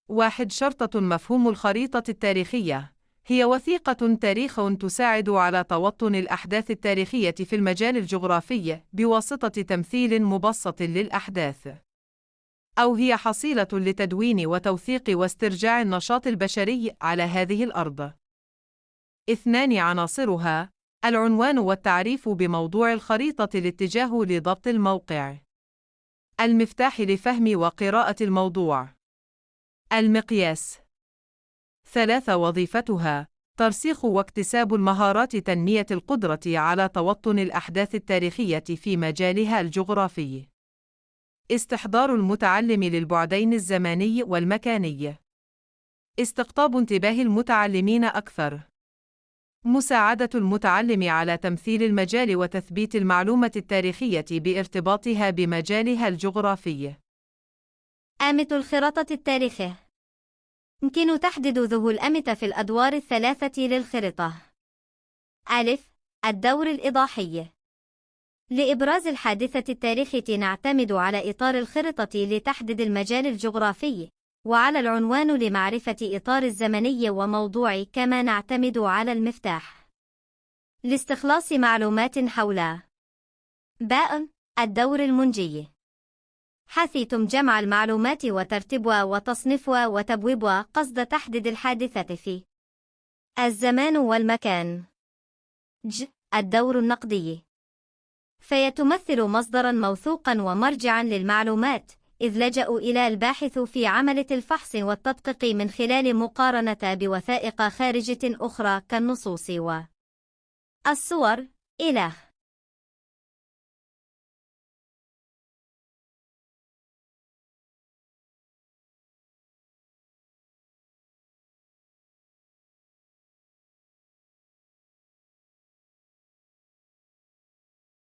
1. شرطة مفهوم الخريطة التاريخية هي وثيقة تاريخ تساعد على توطن الأحداث التاريخية في المجال الجغرافي بواسطة تمثيل مبسط للأحداث، أو هي حصيلة لتدوين وتوثيق واسترجاع النشاط البشري على هذه الأرض. 2. عناصرها: العنوان والتعريف بموضوع الخريطة، الاتجاه لضبط الموقع، المفتاح لفهم وقراءة الموضوع، المقياس. 3. وظيفتها: ترسيخ واكتساب المهارات، تنمية القدرة على توطن الأحداث التاريخية في مجالها الجغرافي، استحضار المتعلم للبعدين الزماني والمكاني، استقطاب انتباه المتعلمين أكثر، مساعدة المتعلم على تمثيل المجال وتثبيت المعلومة التاريخية بارتباطها بمجالها الجغرافي. آمة الخريطة التاريخية. يمكن تحديد ذو الأمة في الأدوار الثلاثة للخريطة. ألف: الدور الإيضاحي. لإبراز الحادثة التاريخية نعتمد على إطار الخريطة لتحديد المجال الجغرافي، وعلى العنوان لمعرفة إطار الزمني وموضوع، كما نعتمد على المفتاح لاستخلاص معلومات حوله. باء: الدور المنجي. حيث يتم جمع المعلومات وترتيبها وتصنيفها وتبويبها قصد تحديد الحادثة في الزمان والمكان. الدور النقدي. فيتمثل مصدراً موثوقاً ومرجعاً للمعلومات، إذ لجأوا إلى الباحث في عملية الفحص والتدقيق من خلال مقارنة بوثائق خارجية أخرى كالنصوص والصور. إلى